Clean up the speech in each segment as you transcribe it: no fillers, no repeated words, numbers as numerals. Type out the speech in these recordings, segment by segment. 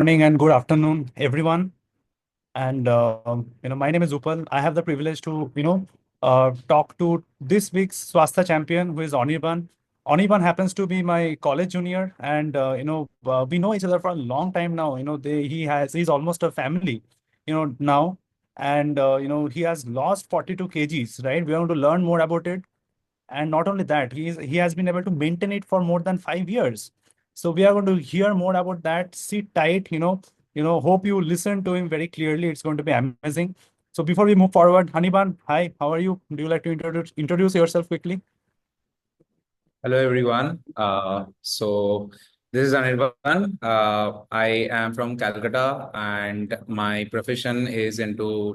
Morning and good afternoon, everyone. And my name is Upal. I have the privilege to talk to this week's Swasthya champion, who is Anirban. Anirban happens to be my college junior, and we know each other for a long time now. He's almost a family, now, and he has lost 42 kgs. Right, we are going to learn more about it, and not only that, he has been able to maintain it for more than 5 years. So we are going to hear more about that. Sit tight, hope you listen to him very clearly. It's going to be amazing. So before we move forward, Haniban, hi, how are you? Do you like to introduce yourself quickly? Hello everyone. This is Anirban. I am from Calcutta, and my profession is into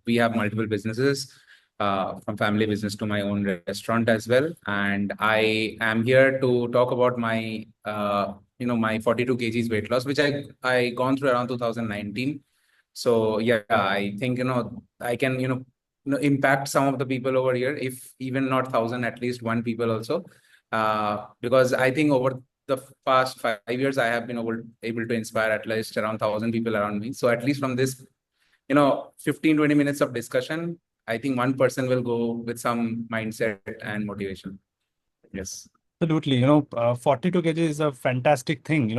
we have multiple businesses, from family business to my own restaurant as well. And I am here to talk about my 42 kgs weight loss, which I gone through around 2019. So yeah, I think I can impact some of the people over here, if even not thousand, at least one people also, because I think over the past 5 years I have been able to inspire at least around 1,000 people around me. So at least from this 15-20 minutes of discussion, I think one person will go with some mindset and motivation. Yes. Absolutely. 42 kg is a fantastic thing.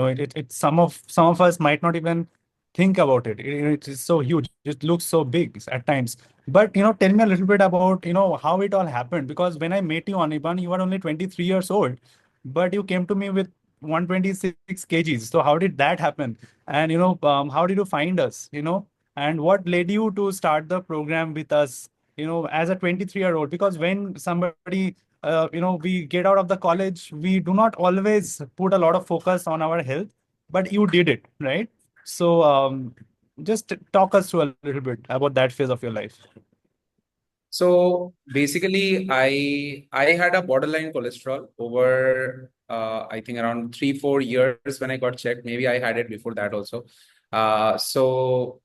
Some of us might not even think about it. It is so huge. It looks so big at times. But tell me a little bit about how it all happened. Because when I met you, Aniban, you were only 23 years old, but you came to me with 126 kgs. So how did that happen? And how did you find us? And what led you to start the program with us? As a 23-year-old, because when somebody we get out of the college, we do not always put a lot of focus on our health, but you did it, right? So just talk us through a little bit about that phase of your life. So basically, I had a borderline cholesterol over I think around 3-4 years when I got checked. Maybe I had it before that also. So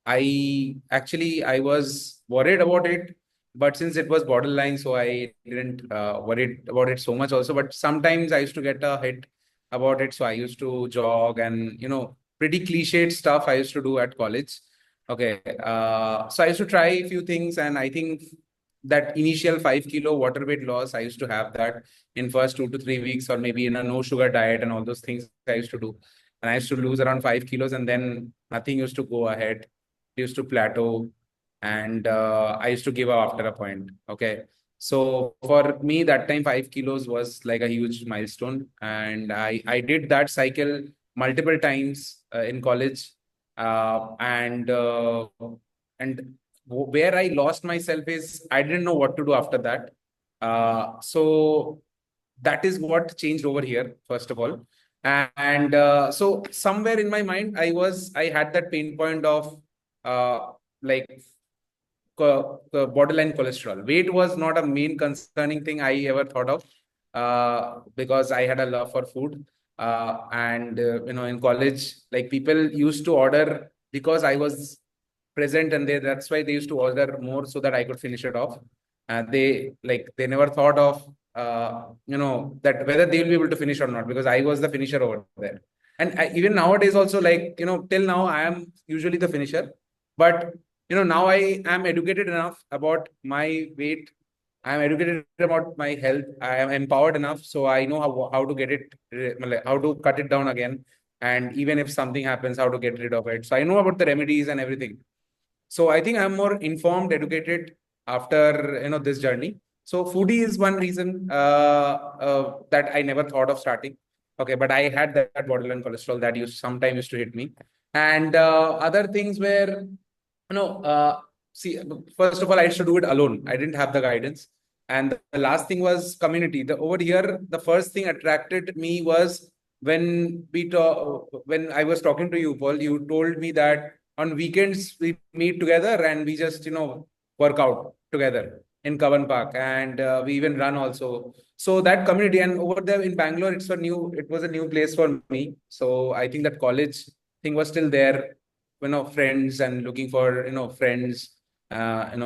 I was worried about it, but since it was borderline, so I didn't worry about it so much also. But sometimes I used to get a hit about it, so I used to jog and pretty cliched stuff I used to do at college. Okay, so I used to try a few things, and I think that initial 5 kilo water weight loss, I used to have that in first 2 to 3 weeks, or maybe in a no sugar diet and all those things I used to do. And I used to lose around 5 kilos, and then nothing used to go ahead. It used to plateau, and I used to give up after a point. Okay. So for me, that time 5 kilos was like a huge milestone. And I did that cycle multiple times in college. And where I lost myself is I didn't know what to do after that. So that is what changed over here, first of all. And so somewhere in my mind, I had that pain point of like borderline cholesterol. Weight was not a main concerning thing I ever thought of, because I had a love for food. And in college, like people used to order because I was present, and that's why they used to order more so that I could finish it off. And they never thought of that whether they will be able to finish or not, because I was the finisher over there. And even nowadays also, till now I am usually the finisher. But now I am educated enough about my weight. I am educated about my health. I am empowered enough, so I know how to get it, how to cut it down again, and even if something happens, how to get rid of it. So I know about the remedies and everything. So I think I'm more informed, educated after this journey. So foodie is one reason that I never thought of starting. Okay, but I had that borderline cholesterol that used to hit me, and other things were see, first of all, I used to do it alone. I didn't have the guidance. And the last thing was community. Over here, the first thing attracted me was when I was talking to you, Paul. You told me that on weekends we meet together and we just work out together in Kavan Park, and we even run also. So that community, and over there in Bangalore, it was a new place for me. So I think that college thing was still there, friends, and looking for friends, uh, you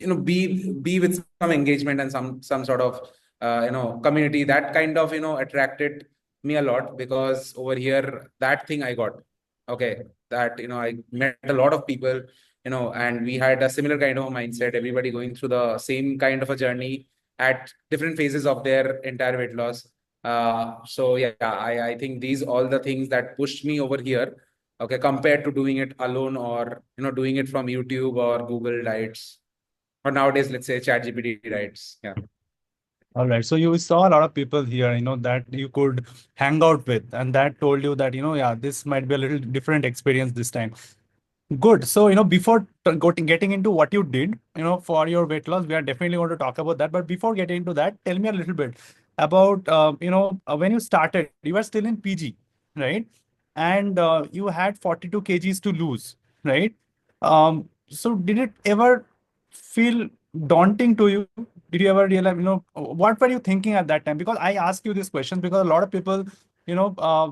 know be with some engagement and some sort of community, that kind of attracted me a lot, because over here, that thing I got. Okay. That, I met a lot of people, and we had a similar kind of a mindset, everybody going through the same kind of a journey at different phases of their entire weight loss. So yeah, I think these all the things that pushed me over here, okay, compared to doing it alone, or doing it from YouTube or Google Diets, or nowadays, let's say ChatGPT Diets. Yeah. All right. So you saw a lot of people here, that you could hang out with, and that told you that, yeah, this might be a little different experience this time. Good. So, before getting into what you did, for your weight loss, we are definitely going to talk about that. But before getting into that, tell me a little bit about, when you started, you were still in PG, right? And you had 42 kgs to lose, right? So did it ever feel daunting to you? Did you ever realize, what were you thinking at that time? Because I ask you this question because a lot of people,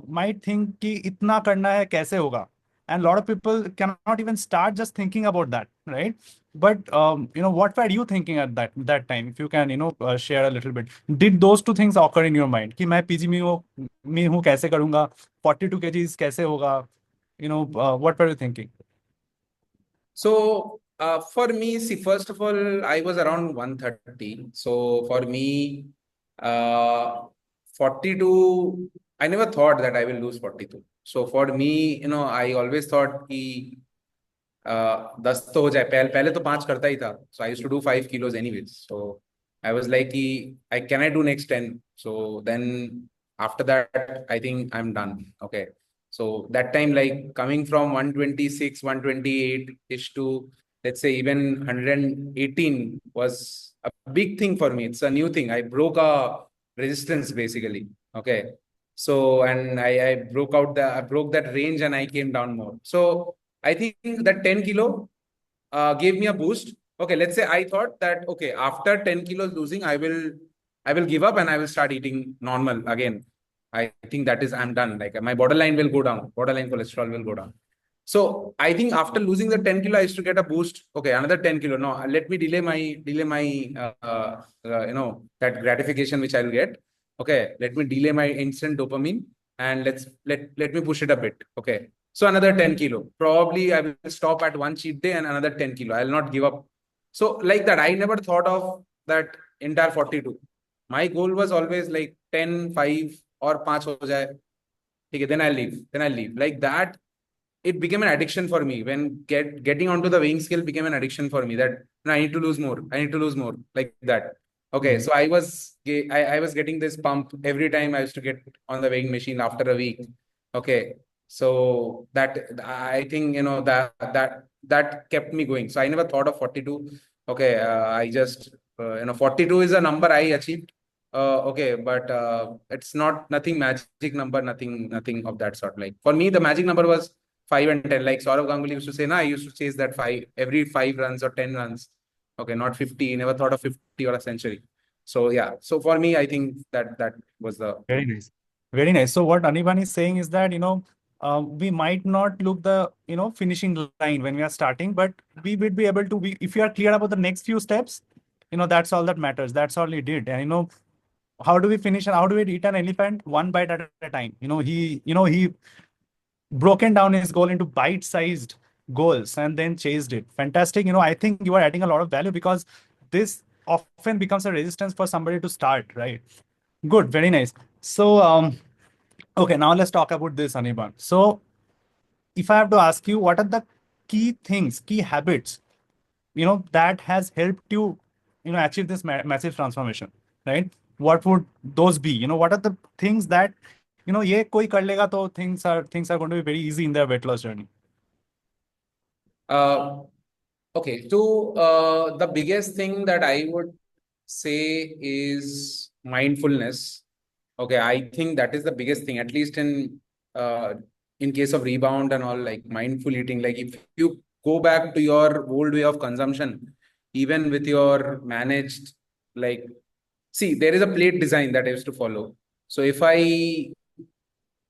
might think कि इतना करना है कैसे होगा, and a lot of people cannot even start just thinking about that, right? But what were you thinking at that time? If you can, share a little bit. Did those two things occur in your mind कि मैं PG में हूँ कैसे करूँगा, 42 kgs कैसे होगा, what were you thinking? So for me, see, first of all, I was around 130. So for me, uh, 42, I never thought that I will lose 42. So for me, I always thought कि 10 तो हो जाए, पहले तो 5 करता ही था. So I used to do 5 kilos anyways. So I was like कि can I do next 10? So then after that, I think I'm done. Okay. So that time, like coming from 126, 128-ish to, let's say, even 118 was a big thing for me. It's a new thing. I broke a resistance basically. Okay. So, and I broke that range and I came down more. So I think that 10 kilo gave me a boost. Okay, let's say I thought that, okay, after 10 kilos losing, I will give up and I will start eating normal again. I think that is, I'm done. Like my borderline will go down, borderline cholesterol will go down. So I think after losing the 10 kilo, I used to get a boost. Okay, another 10 kilo. No, let me delay my that gratification which I'll get. Okay, let me delay my instant dopamine, and let me push it a bit. Okay. So another 10 kilo. Probably I will stop at one cheat day and another 10 kilo. I'll not give up. So like that, I never thought of that entire 42. My goal was always like 10, 5 or 5 ho jaye. Okay, then I'll leave. Then I'll leave. Like that, it became an addiction for me. When getting onto the weighing scale became an addiction for me, that no, I need to lose more. I need to lose more. Like that. Okay, so I was getting this pump every time I used to get on the weighing machine after a week. Okay, so that, I think, that kept me going. So I never thought of 42. Okay, I just 42 is a number I achieved. Okay, but it's not nothing magic number, nothing of that sort. Like for me, the magic number was 5 and 10. Like Saurav Ganguly used to say, "Na, I used to chase that five every 5 runs or 10 runs." Okay, not 50. Never thought of 50 or a century. So yeah. So for me, I think that was the Very nice. Very nice. So what Anirban is saying is that, we might not look the, finishing line when we are starting, but we would be able to, if you are clear about the next few steps, that's all that matters. That's all he did. And, how do we finish and how do we eat an elephant? One bite at a time. He broken down his goal into bite-sized goals and then chased it. Fantastic. I think you are adding a lot of value because this often becomes a resistance for somebody to start, right? Good, very nice. So, okay, now let's talk about this, Anirban. So, if I have to ask you, what are the key things, key habits, that has helped you, achieve this massive transformation, right? What would those be? What are the things that, ये कोई कर लेगा तो things are going to be very easy in their weight loss journey. Okay. So the biggest thing that I would say is mindfulness. Okay, I think that is the biggest thing, at least in case of rebound and all, like mindful eating. Like if you go back to your old way of consumption, even with your managed, like, see, there is a plate design that I used to follow. So if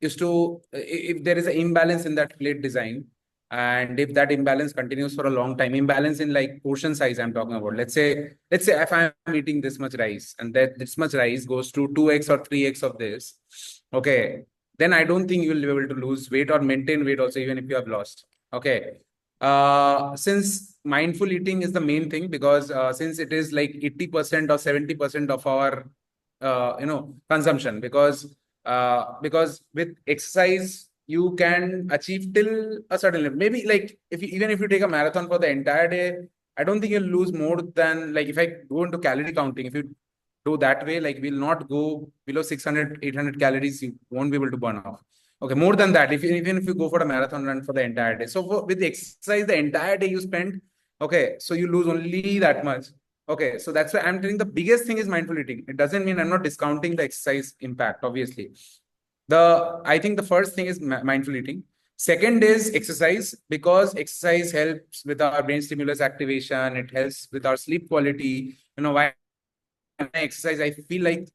there is an imbalance in that plate design, And if that imbalance continues for a long time, imbalance in like portion size I'm talking about. Let's say if I'm eating this much rice and that this much rice goes to 2x or 3x of this, okay, then I don't think you will be able to lose weight or maintain weight also, even if you have lost. Okay. Since mindful eating is the main thing, because since it is like 80% or 70% of our consumption, because with exercise you can achieve till a certain level. Maybe like if you, even if you take a marathon for the entire day, I don't think you'll lose more than, like, if I go into calorie counting, if you do that way, like we'll not go below 600, 800 calories, you won't be able to burn off. Okay, more than that, if even if you go for a marathon run for the entire day. So with the exercise, the entire day you spend, okay, so you lose only that much. Okay, so that's why I'm telling the biggest thing is mindful eating. It doesn't mean I'm not discounting the exercise impact, obviously. I think the first thing is mindful eating. Second is exercise, because exercise helps with our brain stimulus activation. It helps with our sleep quality. Why when I exercise, I feel like,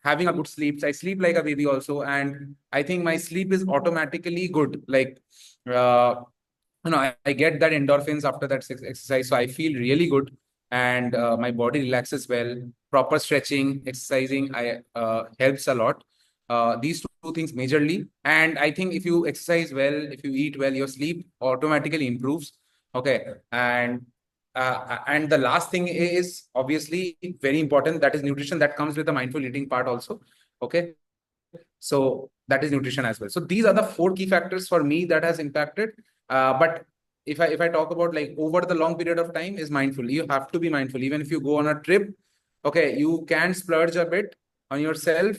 having a good sleep. I sleep like a baby also. And I think my sleep is automatically good. Like, I get that endorphins after that exercise. So I feel really good, and my body relaxes well. Proper stretching, exercising, I helps a lot. These two things majorly. And I think if you exercise well, if you eat well, your sleep automatically improves. Okay. And the last thing is obviously very important. That is nutrition, that comes with the mindful eating part also. Okay. So that is nutrition as well. So these are the four key factors for me that has impacted. But if I talk about like over the long period of time, is mindful. You have to be mindful. Even if you go on a trip, okay, you can splurge a bit on yourself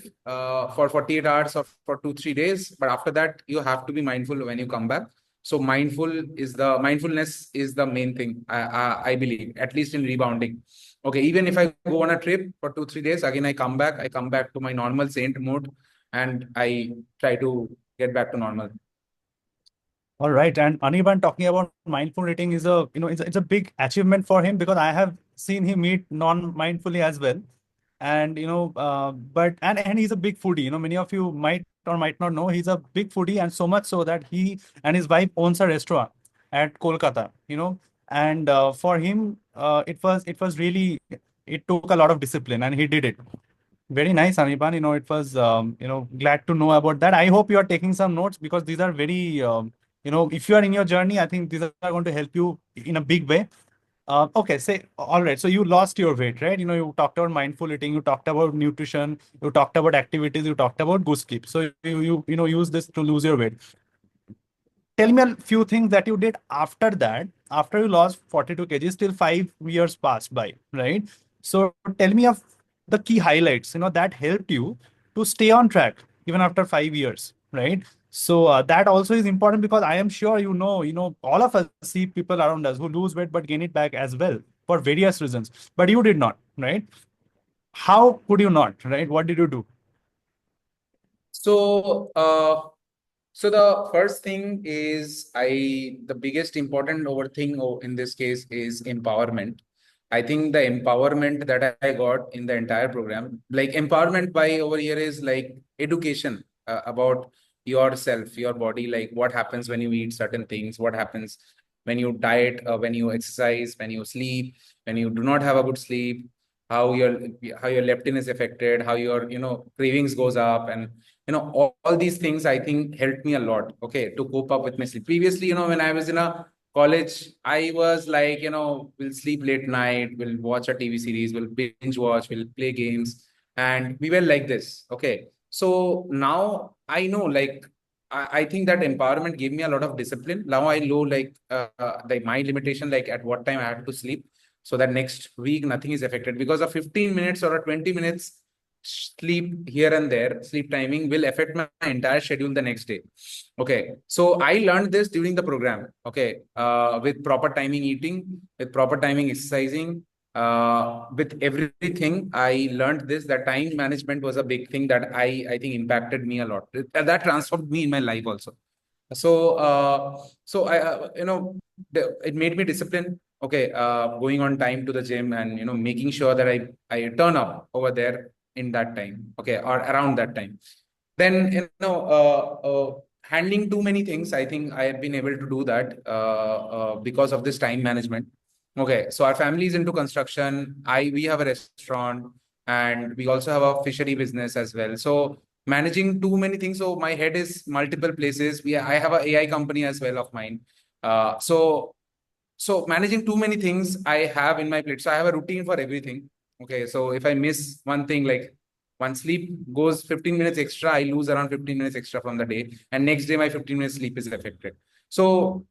for 48 hours or for 2 3 days. But after that, you have to be mindful when you come back. So mindfulness is the main thing. I believe, at least in rebounding. Okay, even if I go on a trip for 2 3 days, again I come back to my normal saint mode, and I try to get back to normal. All right. And Anirban, talking about mindful eating is it's a big achievement for him, because I have seen him eat non-mindfully as well. And and he's a big foodie. Many of you might or might not know he's a big foodie, and so much so that he and his wife owns a restaurant at Kolkata. And for him, it was really, it took a lot of discipline, and he did it. Very nice, Anirban. It was, glad to know about that. I hope you are taking some notes, because these are very, if you are in your journey, I think these are going to help you in a big way. Okay, say, all right. So you lost your weight, right? You talked about mindful eating, you talked about nutrition, you talked about activities, you talked about good sleep. So you use this to lose your weight. Tell me a few things that you did after that, after you lost 42 kgs, till 5 years passed by, right? So tell me of the key highlights, that helped you to stay on track even after 5 years, right? So that also is important, because I am sure all of us see people around us who lose weight but gain it back as well for various reasons. But you did not, right? How could you not, right? What did you do? So, so the first thing is, the biggest important over thing in this case is empowerment. I think the empowerment that I got in the entire program, like empowerment by over here, is like education about yourself, your body, like what happens when you eat certain things, what happens when you diet, when you exercise, when you sleep, when you do not have a good sleep, how your leptin is affected, how your cravings goes up, and all these things I think helped me a lot, okay, to cope up with my sleep. Previously, when I was in a college, I was like, we'll sleep late night, we'll watch a TV series, we'll binge watch, we'll play games, and we were like this. Okay. So now I know, like, I think that empowerment gave me a lot of discipline. Now I know, like my limitation, like at what time I have to sleep, so that next week nothing is affected, because a 15 minutes or a 20 minutes sleep here and there, sleep timing will affect my entire schedule the next day. Okay. So I learned this during the program. Okay. With proper timing eating, with proper timing exercising, with everything, I learned this, that time management was a big thing that I think impacted me a lot. That transformed me in my life also. So I, it made me disciplined. Okay, going on time to the gym, and making sure that I turn up over there in that time. Okay, or around that time. Then handling too many things. I think I have been able to do that because of this time management. Okay, so our family is into construction. We have a restaurant, and we also have a fishery business as well. So managing too many things. So my head is multiple places. I have a AI company as well of mine. So managing too many things I have in my plate. So I have a routine for everything. Okay, so if I miss one thing, like one sleep goes 15 minutes extra, I lose around 15 minutes extra from the day, and next day my 15 minutes sleep is affected. So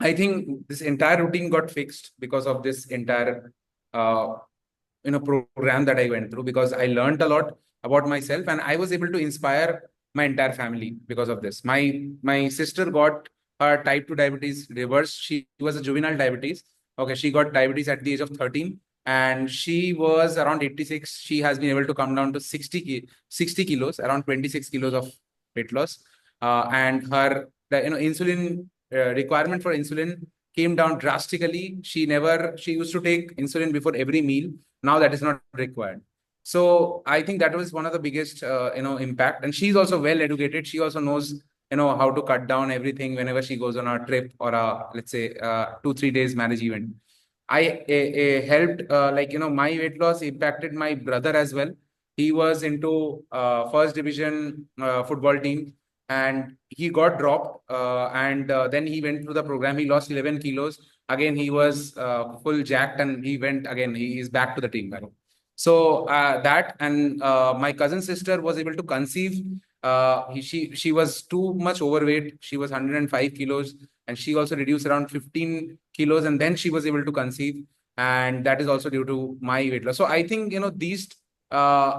I think this entire routine got fixed because of this entire uh, program that I went through, because I learned a lot about myself, and I was able to inspire my entire family because of this. My sister got her type 2 diabetes reversed. She was a juvenile diabetes. Okay, she got diabetes at the age of 13, and she was around 86. She has been able to come down to 60 kilos, around 26 kilos of weight loss. And her insulin requirement for insulin came down drastically. She used to take insulin before every meal. Now that is not required. So I think that was one of the biggest impact. And she's also well educated. She also knows how to cut down everything whenever she goes on a trip or a, let's say, 2 3 days marriage event. I helped, my weight loss impacted my brother as well. He was into first division football team, and he got dropped, and then he went through the program. He lost 11 kilos. Again, he was full jacked, and he went again. He is back to the team. So that, and my cousin sister was able to conceive. She was too much overweight. She was 105 kilos, and she also reduced around 15 kilos, and then she was able to conceive. And that is also due to my weight loss. So I think these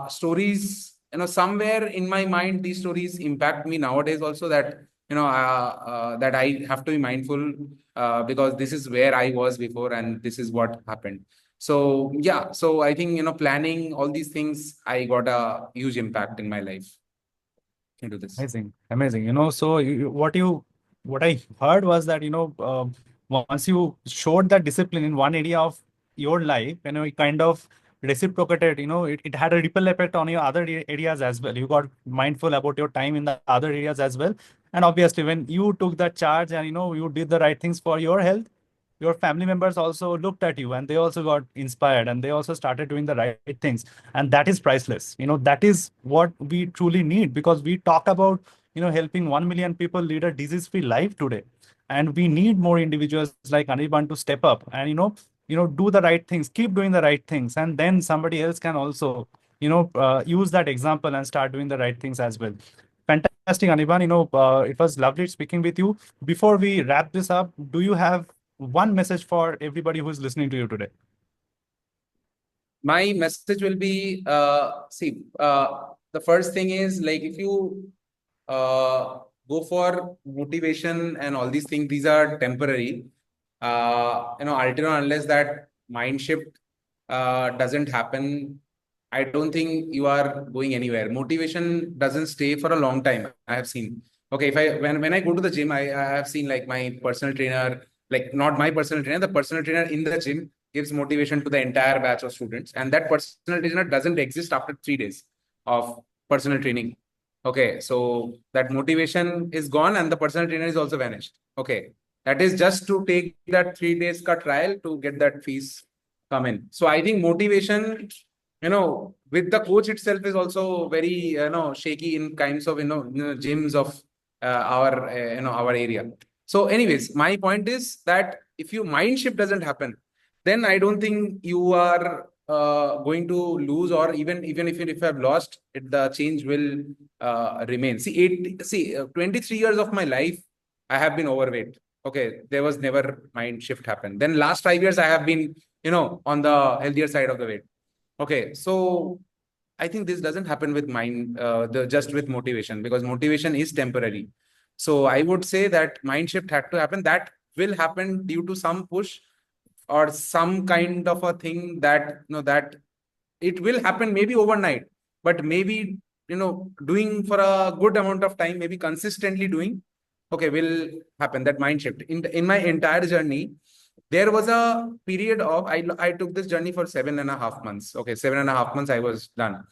stories, somewhere in my mind, these stories impact me nowadays also, that that I have to be mindful, because this is where I was before, and this is what happened. So yeah, so I think planning all these things, I got a huge impact in my life into this. Amazing, amazing. So what I heard was that, once you showed that discipline in one area of your life, it kind of reciprocated, it had a ripple effect on your other areas as well. You got mindful about your time in the other areas as well. And obviously, when you took that charge and, you did the right things for your health, your family members also looked at you and they also got inspired and they also started doing the right things. And that is priceless. That is what we truly need, because we talk about helping 1 million people lead a disease free life today, and we need more individuals like Anirban to step up and do the right things, keep doing the right things, and then somebody else can also use that example and start doing the right things as well. Fantastic, Anirban. It was lovely speaking with you. Before we wrap this up, do you have one message for everybody who is listening to you today? My message will be, see, the first thing is, like, if you go for motivation and all these things, these are temporary. Until and unless that mind shift doesn't happen, I don't think you are going anywhere. Motivation doesn't stay for a long time. I have seen. Okay, if when I go to the gym, I have seen, like, my personal trainer, like, not my personal trainer, the personal trainer in the gym gives motivation to the entire batch of students, and that personal trainer doesn't exist after 3 days of personal training. Okay, so that motivation is gone, and the personal trainer is also vanished. Okay, that is just to take that 3 days ka trial to get that fees come in. So I think motivation, with the coach itself, is also very shaky in kinds of gyms of our area. So anyways, my point is that if your mind shift doesn't happen, then I don't think you are going to lose, or even if you have lost it, the change will remain. See, 23 years of my life, I have been overweight. Okay, there was never mind shift happen. Then last 5 years, I have been on the healthier side of the weight. Okay, so I think this doesn't happen with mind, just with motivation, because motivation is temporary. So I would say that mind shift had to happen. That will happen due to some push or some kind of a thing, that that it will happen maybe overnight, but maybe doing for a good amount of time, maybe consistently doing, okay, will happen that mind shift. In my entire journey, there was a period of, I took this journey for 7.5 months. Okay, 7.5 months I was done.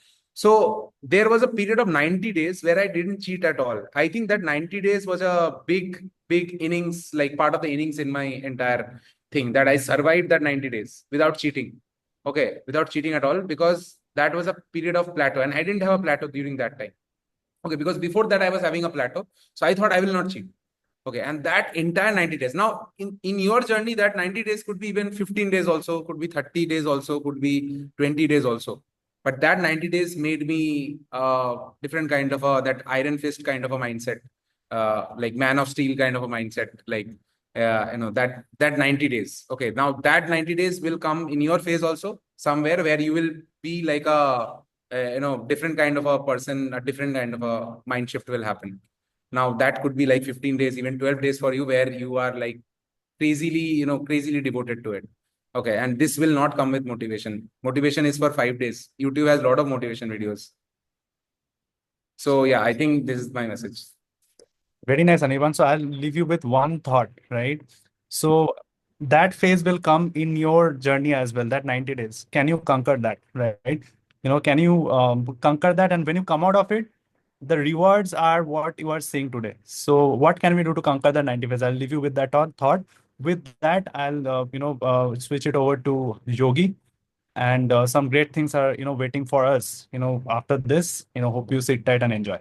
So there was a period of 90 days where I didn't cheat at all. I think that 90 days was a big innings, like part of the innings in my entire thing, that I survived that 90 days without cheating. Okay, without cheating at all, because that was a period of plateau, and I didn't have a plateau during that time. Okay, because before that I was having a plateau. So I thought I will not cheat. Okay, and that entire 90 days. Now, in your journey, that 90 days could be even 15 days also, could be 30 days also, could be 20 days also. But that 90 days made me different kind of a, that iron fist kind of a mindset, like man of steel kind of a mindset, like, that 90 days. Okay, now that 90 days will come in your phase also, somewhere where you will be like a, different kind of a person, a different kind of a mind shift will happen. Now that could be like 15 days, even 12 days for you, where you are like crazily devoted to it. Okay, and this will not come with motivation. Motivation is for 5 days. YouTube has a lot of motivation videos. So yeah, I think this is my message. Very nice, Anirban. So I'll leave you with one thought, right? So that phase will come in your journey as well, that 90 days. Can you conquer that, right? Can you conquer that? And when you come out of it, the rewards are what you are seeing today. So what can we do to conquer the 90 days? I'll leave you with that thought. With that, I'll switch it over to Yogi, and some great things are waiting for us. After this, hope you sit tight and enjoy.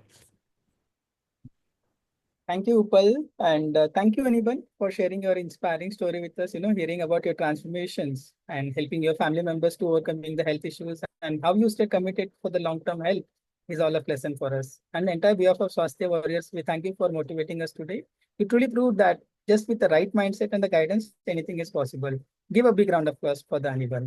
Thank you, Upal, and thank you, Anirban, for sharing your inspiring story with us. Hearing about your transformations and helping your family members to overcoming the health issues and how you stay committed for the long-term health is all a lesson for us. And the entire behalf of Swasthya Warriors, we thank you for motivating us today. You truly proved that just with the right mindset and the guidance, anything is possible. Give a big round of applause for the Anirban.